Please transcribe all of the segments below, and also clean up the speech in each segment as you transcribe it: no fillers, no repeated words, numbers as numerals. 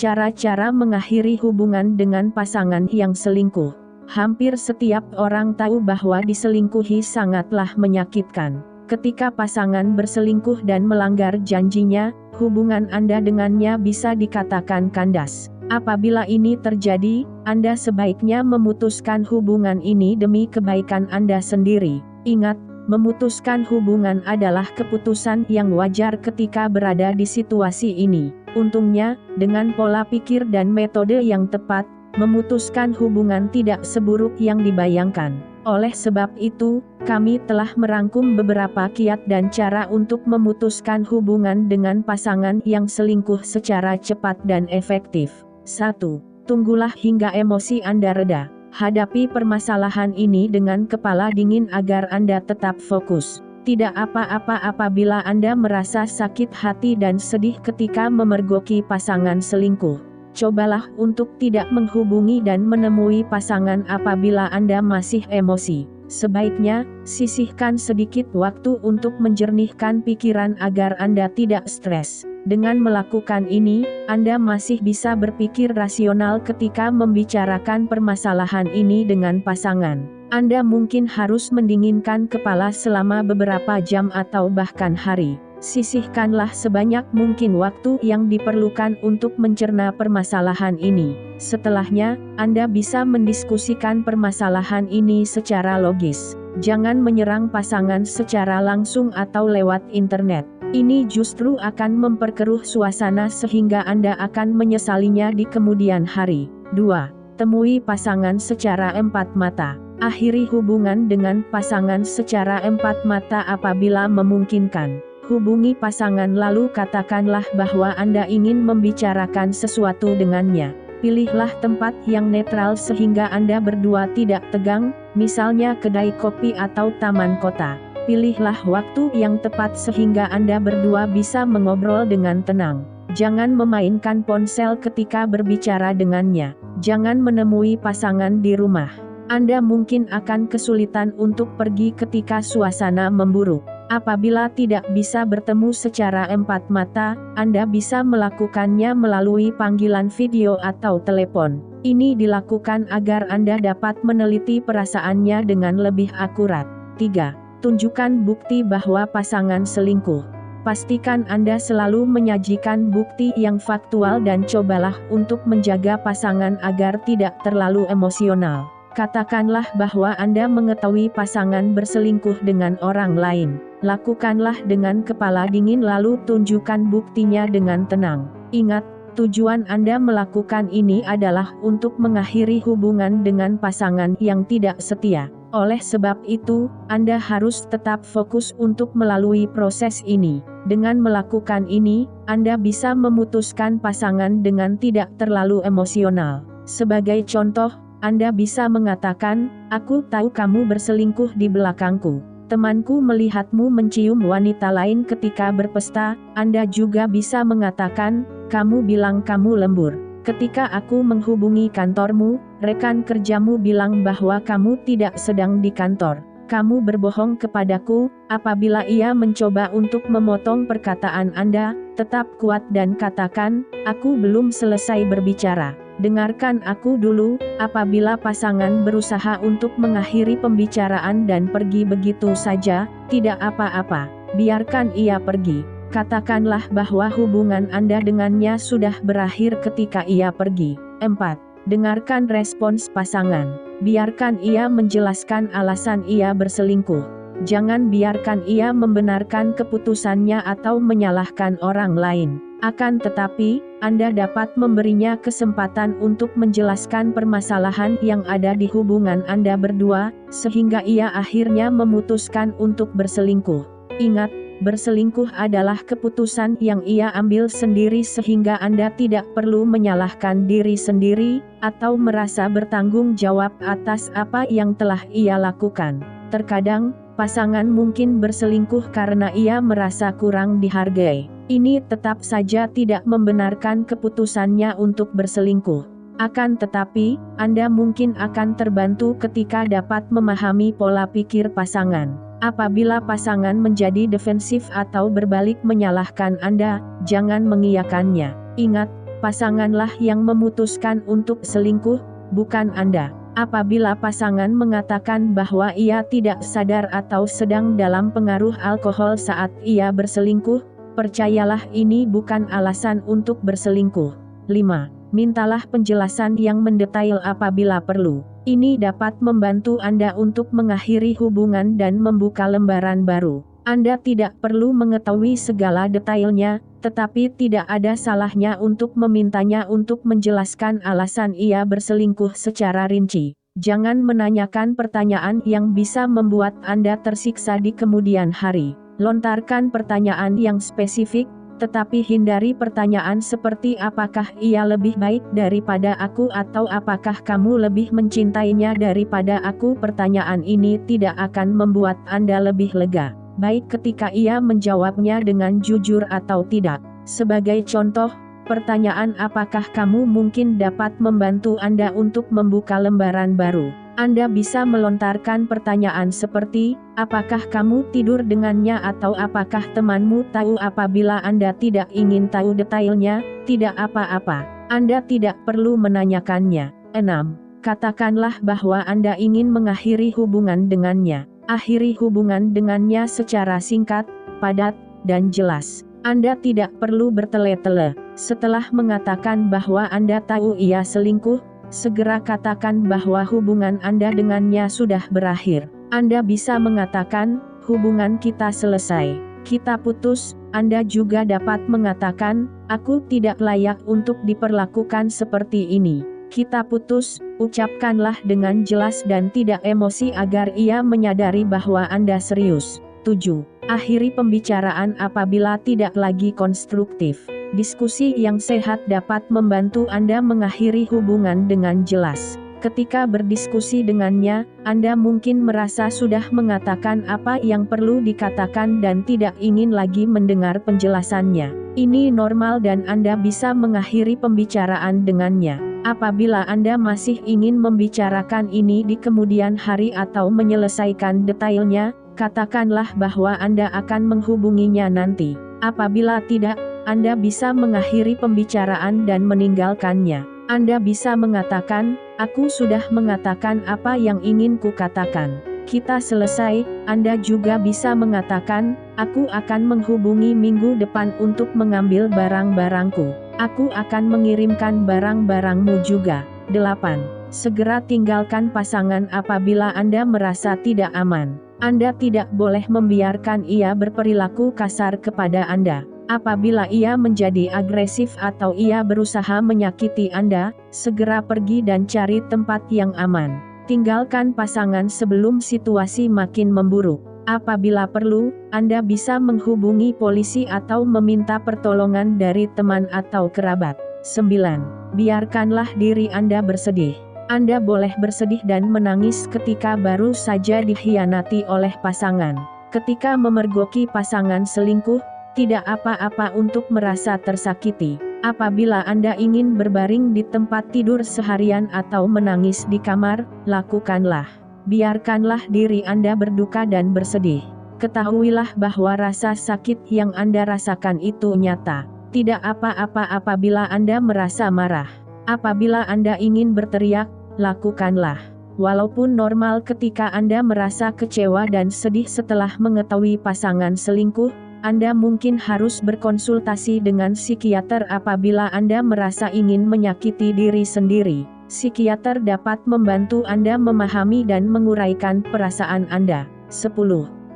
Cara-cara mengakhiri hubungan dengan pasangan yang selingkuh. Hampir setiap orang tahu bahwa diselingkuhi sangatlah menyakitkan. Ketika pasangan berselingkuh dan melanggar janjinya, hubungan Anda dengannya bisa dikatakan kandas. Apabila ini terjadi, Anda sebaiknya memutuskan hubungan ini demi kebaikan Anda sendiri. Ingat, memutuskan hubungan adalah keputusan yang wajar ketika berada di situasi ini. Untungnya, dengan pola pikir dan metode yang tepat, memutuskan hubungan tidak seburuk yang dibayangkan. Oleh sebab itu, kami telah merangkum beberapa kiat dan cara untuk memutuskan hubungan dengan pasangan yang selingkuh secara cepat dan efektif. 1. Tunggulah hingga emosi Anda reda. Hadapi permasalahan ini dengan kepala dingin agar Anda tetap fokus. Tidak apa-apa apabila Anda merasa sakit hati dan sedih ketika memergoki pasangan selingkuh. Cobalah untuk tidak menghubungi dan menemui pasangan apabila Anda masih emosi. Sebaiknya, sisihkan sedikit waktu untuk menjernihkan pikiran agar Anda tidak stres. Dengan melakukan ini, Anda masih bisa berpikir rasional ketika membicarakan permasalahan ini dengan pasangan. Anda mungkin harus mendinginkan kepala selama beberapa jam atau bahkan hari. Sisihkanlah sebanyak mungkin waktu yang diperlukan untuk mencerna permasalahan ini. Setelahnya, Anda bisa mendiskusikan permasalahan ini secara logis. Jangan menyerang pasangan secara langsung atau lewat internet. Ini justru akan memperkeruh suasana sehingga Anda akan menyesalinya di kemudian hari. 2. Temui pasangan secara empat mata. Akhiri hubungan dengan pasangan secara empat mata apabila memungkinkan. Hubungi pasangan lalu katakanlah bahwa Anda ingin membicarakan sesuatu dengannya. Pilihlah tempat yang netral sehingga Anda berdua tidak tegang, misalnya kedai kopi atau taman kota. Pilihlah waktu yang tepat sehingga Anda berdua bisa mengobrol dengan tenang. Jangan memainkan ponsel ketika berbicara dengannya. Jangan menemui pasangan di rumah. Anda mungkin akan kesulitan untuk pergi ketika suasana memburuk. Apabila tidak bisa bertemu secara empat mata, Anda bisa melakukannya melalui panggilan video atau telepon. Ini dilakukan agar Anda dapat meneliti perasaannya dengan lebih akurat. 3. Tunjukkan bukti bahwa pasangan selingkuh. Pastikan Anda selalu menyajikan bukti yang faktual dan cobalah untuk menjaga pasangan agar tidak terlalu emosional. Katakanlah bahwa Anda mengetahui pasangan berselingkuh dengan orang lain. Lakukanlah dengan kepala dingin lalu tunjukkan buktinya dengan tenang. Ingat, tujuan Anda melakukan ini adalah untuk mengakhiri hubungan dengan pasangan yang tidak setia. Oleh sebab itu, Anda harus tetap fokus untuk melalui proses ini. Dengan melakukan ini, Anda bisa memutuskan pasangan dengan tidak terlalu emosional. Sebagai contoh, Anda bisa mengatakan, "Aku tahu kamu berselingkuh di belakangku. Temanku melihatmu mencium wanita lain ketika berpesta." Anda juga bisa mengatakan, "Kamu bilang kamu lembur. Ketika aku menghubungi kantormu, rekan kerjamu bilang bahwa kamu tidak sedang di kantor. Kamu berbohong kepadaku." Apabila ia mencoba untuk memotong perkataan Anda, tetap kuat dan katakan, "Aku belum selesai berbicara. Dengarkan aku dulu." Apabila pasangan berusaha untuk mengakhiri pembicaraan dan pergi begitu saja, tidak apa-apa. Biarkan ia pergi. Katakanlah bahwa hubungan Anda dengannya sudah berakhir ketika ia pergi. 4. Dengarkan respons pasangan. Biarkan ia menjelaskan alasan ia berselingkuh. Jangan biarkan ia membenarkan keputusannya atau menyalahkan orang lain. Akan tetapi, Anda dapat memberinya kesempatan untuk menjelaskan permasalahan yang ada di hubungan Anda berdua, sehingga ia akhirnya memutuskan untuk berselingkuh. Ingat, berselingkuh adalah keputusan yang ia ambil sendiri sehingga Anda tidak perlu menyalahkan diri sendiri, atau merasa bertanggung jawab atas apa yang telah ia lakukan. Terkadang, pasangan mungkin berselingkuh karena ia merasa kurang dihargai. Ini tetap saja tidak membenarkan keputusannya untuk berselingkuh. Akan tetapi, Anda mungkin akan terbantu ketika dapat memahami pola pikir pasangan. Apabila pasangan menjadi defensif atau berbalik menyalahkan Anda, jangan mengiyakannya. Ingat, pasanganlah yang memutuskan untuk selingkuh, bukan Anda. Apabila pasangan mengatakan bahwa ia tidak sadar atau sedang dalam pengaruh alkohol saat ia berselingkuh, percayalah ini bukan alasan untuk berselingkuh. 5. Mintalah penjelasan yang mendetail apabila perlu. Ini dapat membantu Anda untuk mengakhiri hubungan dan membuka lembaran baru. Anda tidak perlu mengetahui segala detailnya, tetapi tidak ada salahnya untuk memintanya untuk menjelaskan alasan ia berselingkuh secara rinci. Jangan menanyakan pertanyaan yang bisa membuat Anda tersiksa di kemudian hari. Lontarkan pertanyaan yang spesifik, tetapi hindari pertanyaan seperti apakah ia lebih baik daripada aku atau apakah kamu lebih mencintainya daripada aku. Pertanyaan ini tidak akan membuat Anda lebih lega, baik ketika ia menjawabnya dengan jujur atau tidak. Sebagai contoh, pertanyaan apakah kamu mungkin dapat membantu Anda untuk membuka lembaran baru. Anda bisa melontarkan pertanyaan seperti, apakah kamu tidur dengannya atau apakah temanmu tahu. Apabila Anda tidak ingin tahu detailnya, tidak apa-apa. Anda tidak perlu menanyakannya. 6. Katakanlah bahwa Anda ingin mengakhiri hubungan dengannya. Akhiri hubungan dengannya secara singkat, padat, dan jelas. Anda tidak perlu bertele-tele. Setelah mengatakan bahwa Anda tahu ia selingkuh, segera katakan bahwa hubungan Anda dengannya sudah berakhir. Anda bisa mengatakan, hubungan kita selesai. Kita putus. Anda juga dapat mengatakan, aku tidak layak untuk diperlakukan seperti ini. Kita putus. Ucapkanlah dengan jelas dan tidak emosi agar ia menyadari bahwa Anda serius. 7. Akhiri pembicaraan apabila tidak lagi konstruktif. Diskusi yang sehat dapat membantu Anda mengakhiri hubungan dengan jelas. Ketika berdiskusi dengannya, Anda mungkin merasa sudah mengatakan apa yang perlu dikatakan dan tidak ingin lagi mendengar penjelasannya. Ini normal dan Anda bisa mengakhiri pembicaraan dengannya. Apabila Anda masih ingin membicarakan ini di kemudian hari atau menyelesaikan detailnya, katakanlah bahwa Anda akan menghubunginya nanti. Apabila tidak, Anda bisa mengakhiri pembicaraan dan meninggalkannya. Anda bisa mengatakan, aku sudah mengatakan apa yang ingin kukatakan. Kita selesai. Anda juga bisa mengatakan, aku akan menghubungi minggu depan untuk mengambil barang-barangku. Aku akan mengirimkan barang-barangmu juga. 8. Segera tinggalkan pasangan apabila Anda merasa tidak aman. Anda tidak boleh membiarkan ia berperilaku kasar kepada Anda. Apabila ia menjadi agresif atau ia berusaha menyakiti Anda, segera pergi dan cari tempat yang aman. Tinggalkan pasangan sebelum situasi makin memburuk. Apabila perlu, Anda bisa menghubungi polisi atau meminta pertolongan dari teman atau kerabat. 9. Biarkanlah diri Anda bersedih. Anda boleh bersedih dan menangis ketika baru saja dikhianati oleh pasangan. Ketika memergoki pasangan selingkuh, tidak apa-apa untuk merasa tersakiti. Apabila Anda ingin berbaring di tempat tidur seharian atau menangis di kamar, lakukanlah. Biarkanlah diri Anda berduka dan bersedih. Ketahuilah bahwa rasa sakit yang Anda rasakan itu nyata. Tidak apa-apa apabila Anda merasa marah. Apabila Anda ingin berteriak, lakukanlah. Walaupun normal ketika Anda merasa kecewa dan sedih setelah mengetahui pasangan selingkuh, Anda mungkin harus berkonsultasi dengan psikiater apabila Anda merasa ingin menyakiti diri sendiri. Psikiater dapat membantu Anda memahami dan menguraikan perasaan Anda. 10.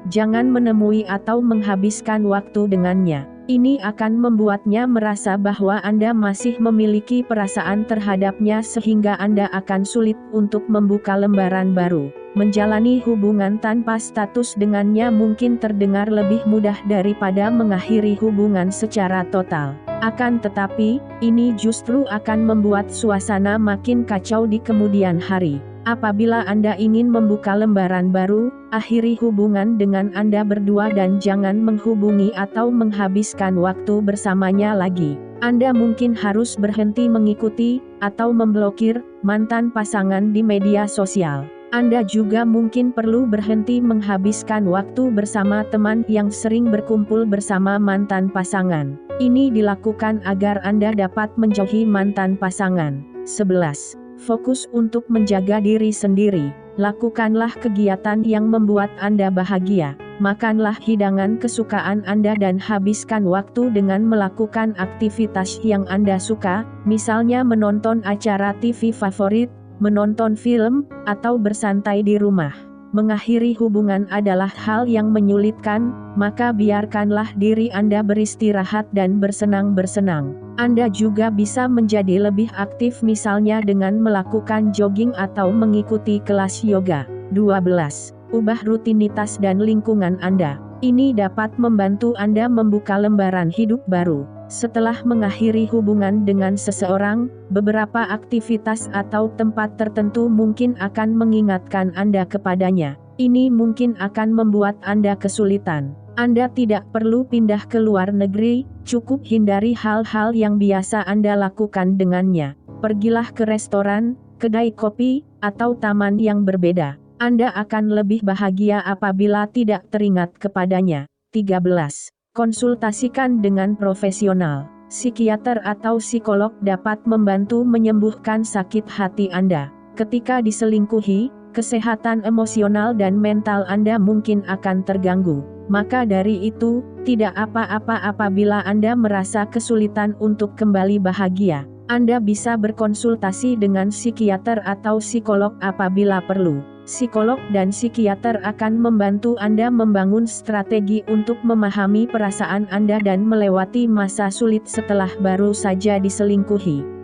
Jangan menemui atau menghabiskan waktu dengannya. Ini akan membuatnya merasa bahwa Anda masih memiliki perasaan terhadapnya sehingga Anda akan sulit untuk membuka lembaran baru. Menjalani hubungan tanpa status dengannya mungkin terdengar lebih mudah daripada mengakhiri hubungan secara total. Akan tetapi, ini justru akan membuat suasana makin kacau di kemudian hari. Apabila Anda ingin membuka lembaran baru, akhiri hubungan dengan Anda berdua dan jangan menghubungi atau menghabiskan waktu bersamanya lagi. Anda mungkin harus berhenti mengikuti, atau memblokir, mantan pasangan di media sosial. Anda juga mungkin perlu berhenti menghabiskan waktu bersama teman yang sering berkumpul bersama mantan pasangan. Ini dilakukan agar Anda dapat menjauhi mantan pasangan. 11. Fokus untuk menjaga diri sendiri. Lakukanlah kegiatan yang membuat Anda bahagia. Makanlah hidangan kesukaan Anda dan habiskan waktu dengan melakukan aktivitas yang Anda suka, misalnya menonton acara TV favorit, menonton film, atau bersantai di rumah. Mengakhiri hubungan adalah hal yang menyulitkan, maka biarkanlah diri Anda beristirahat dan bersenang-senang. Anda juga bisa menjadi lebih aktif misalnya dengan melakukan jogging atau mengikuti kelas yoga. 12. Ubah rutinitas dan lingkungan Anda. Ini dapat membantu Anda membuka lembaran hidup baru. Setelah mengakhiri hubungan dengan seseorang, beberapa aktivitas atau tempat tertentu mungkin akan mengingatkan Anda kepadanya. Ini mungkin akan membuat Anda kesulitan. Anda tidak perlu pindah ke luar negeri, cukup hindari hal-hal yang biasa Anda lakukan dengannya. Pergilah ke restoran, kedai kopi, atau taman yang berbeda. Anda akan lebih bahagia apabila tidak teringat kepadanya. 13. Konsultasikan dengan profesional. Psikiater atau psikolog dapat membantu menyembuhkan sakit hati Anda. Ketika diselingkuhi, kesehatan emosional dan mental Anda mungkin akan terganggu. Maka dari itu, tidak apa-apa apabila Anda merasa kesulitan untuk kembali bahagia. Anda bisa berkonsultasi dengan psikiater atau psikolog apabila perlu. Psikolog dan psikiater akan membantu Anda membangun strategi untuk memahami perasaan Anda dan melewati masa sulit setelah baru saja diselingkuhi.